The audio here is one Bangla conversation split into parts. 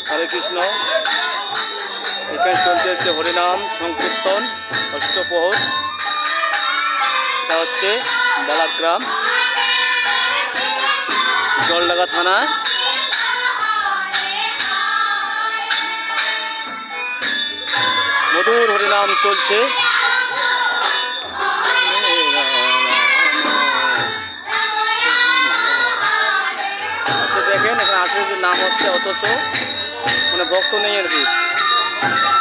হরে কৃষ্ণ। এখানে চলতেছে হরিনাম সংকীর্তন অষ্টপ্রহর। এটা হচ্ছে বালাগ্রাম, জলডাঙ্গা থানা। মধুর হরিনাম চলছে। দেখেন এখানে আসলে নাম হচ্ছে, অথচ মানে ভক্ত নেই আর কি।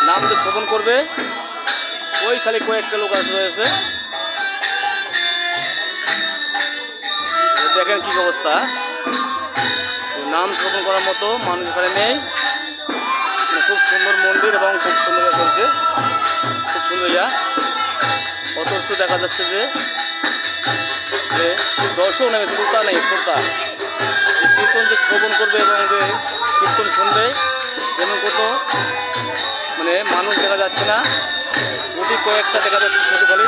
নাম তো শ্রবণ করবে ওই খালি কয়েকটা লোক রয়েছে। দেখেন কি অবস্থা, নাম শ্রবণ করার মতো মানুষ এখানে নেই। খুব সুন্দর মন্দির এবং খুব সুন্দর চলছে, খুব সুন্দর ইয়া। অথচ দেখা যাচ্ছে যে দর্শক নেই, শ্রোতা নেই। শ্রোতা কীর্তন যে শ্রবণ করবে এবং যে কীর্তন শুনবে এমন কত মানে মানুষ দেখা যাচ্ছে না। যদি কয়েকটা দেখা যাচ্ছে শুধু খালি।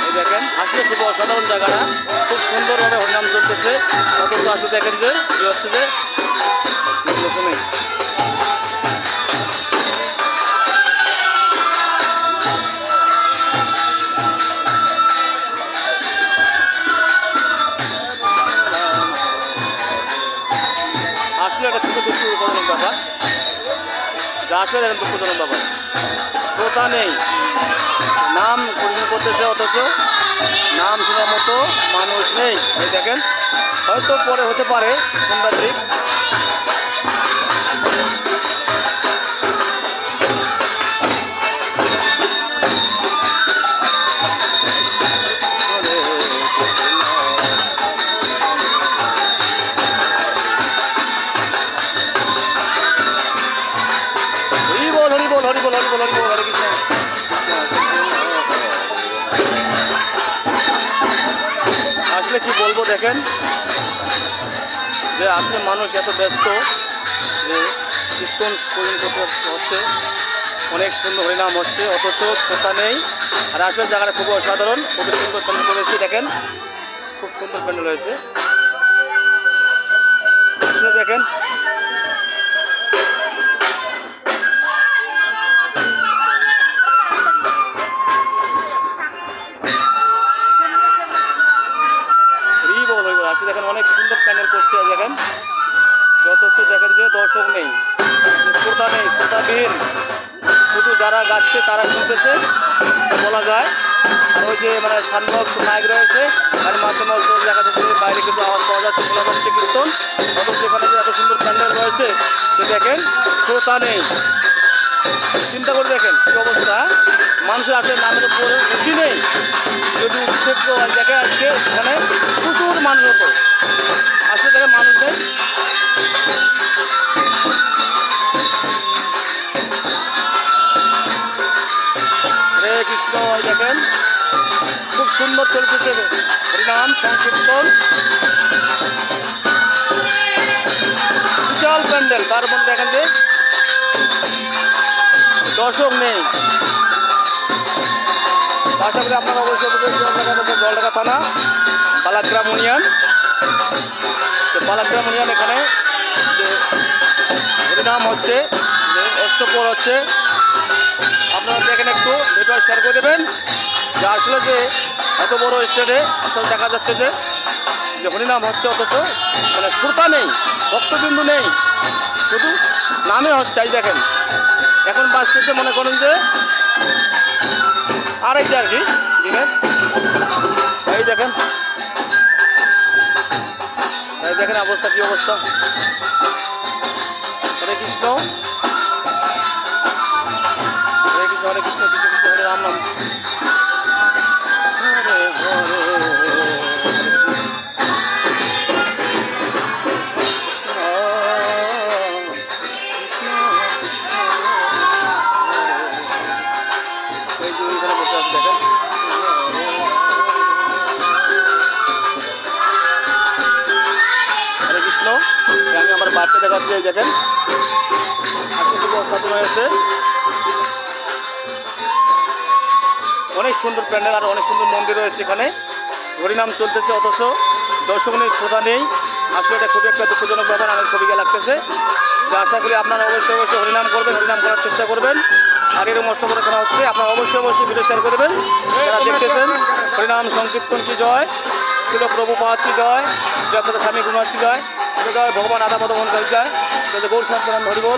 এই দেখেন আসলে খুব অসাধারণ জায়গাটা, খুব সুন্দরভাবে হরিনাম চলতেছে। অথচ আসলে দেখেন যে কী হচ্ছে যে প্রথমে আসলে একটা খুব দুঃখজনক ব্যাপার, যা আসলে দেখেন দুঃখজনক ব্যাপার। শ্রোতা নেই, নাম পরিচালনা করতেছে অথচ নাম শোনার মতো মানুষ নেই। এই দেখেন হয়তো পরে হতে পারে সন্ধ্যার দিক। আসলে কি বলবো দেখেন যে আসলে মানুষ এত ব্যস্ত যে কীর্তন করতে হচ্ছে, অনেক সুন্দর হরিনাম হচ্ছে, অথচ শ্রোতা নেই। আর আসলে জায়গাটা খুব অসাধারণ, খুবই সুন্দর প্যান্ডেল করেছে। দেখেন খুব সুন্দর প্যান্ডেল হয়েছে। আসলে দেখেন আসলে দেখেন অনেক সুন্দর প্যান্ডেল করছে। দেখেন যথেষ্ট দেখেন যে দর্শক নেই, শ্রোতা নেই, শ্রোতাবিহীন, শুধু যারা গাচ্ছে তারা শুনতেছে বলা যায়। আর ওই যে মানে সানবক্স মাইক রয়েছে, আর মাঝে মাঝে দেখা যাচ্ছে বাইরে কিছু আওয়াজ পাওয়া যাচ্ছে, শোনা যাচ্ছে কীর্তন। অথচ এখানে যে এত সুন্দর প্যান্ডেল রয়েছে যে দেখেন শ্রোতা নেই। চিন্তা করে দেখেন কি অবস্থা, মানুষের আসলে নামের উপরে রুচি নেই। যদি উৎসব দেখে আজকে এখানে প্রচুর মানুষ হতো, আসলে দেখেন মানুষ নেই। হরে কৃষ্ণ। দেখেন খুব সুন্দর চলতেছে হরিনাম সংকীর্তন, বিশাল প্যান্ডেল। তার মধ্যে দেখেন যে দর্শক নেই। আশা করি আপনারা অবশ্যই জলডাঙ্গা থানা, বালাগ্রাম ইউনিয়ন। বালাগ্রাম ইউনিয়ন এখানে যে হরিনাম হচ্ছে, যে অষ্টপ্রহর হচ্ছে, আপনারা দেখেন একটু ভিডিও শেয়ার করে দেবেন। যে আসলে যে এত বড় স্টেজে আসলে দেখা যাচ্ছে যে হরিনাম হচ্ছে, অথচ মানে শ্রোতা নেই, ভক্তবিন্দু নেই, শুধু নামে হচ্ছে। এই দেখেন এখন বাঁচতেছে মনে করেন যে আড়াইটা আর কি দিনের। এই দেখেন, এই দেখেন অবস্থা, কি অবস্থা। হরে কৃষ্ণ, হরে কৃষ্ণ, হরে কৃষ্ণ, কৃষ্ণ কৃষ্ণ হরে রাম নাম। আমি আমার বাচ্চা দেখাচ্ছি, এই দেখেন হয়েছে অনেক সুন্দর প্যান্ডেল আর অনেক সুন্দর মন্দির রয়েছে। এখানে হরিনাম চলতেছে, অথচ দর্শক নেই, শ্রোতা নেই। আসলে এটা খুবই একটা দুঃখজনক ব্যাপার। আমার ছবিকে লাগতেছে। আছে, যে আশা করি আপনারা অবশ্যই অবশ্যই হরিনাম করবেন, হরিনাম করার চেষ্টা করবেন। আর এরকম অষ্টপ্রদক্ষিণা হচ্ছে, আপনারা অবশ্যই অবশ্যই ভিডিও শেয়ার করে দেবেন। যারা দেখতেছেন হরিনাম সংকীর্তন কি জয়, ছিল প্রভুপাদ কি জয়, জয় আপনাদের স্বামী গুণার কি জয়, জয় ভগবান আদা মদমন জয়, জয় গৌর সনাতন হরিবোল।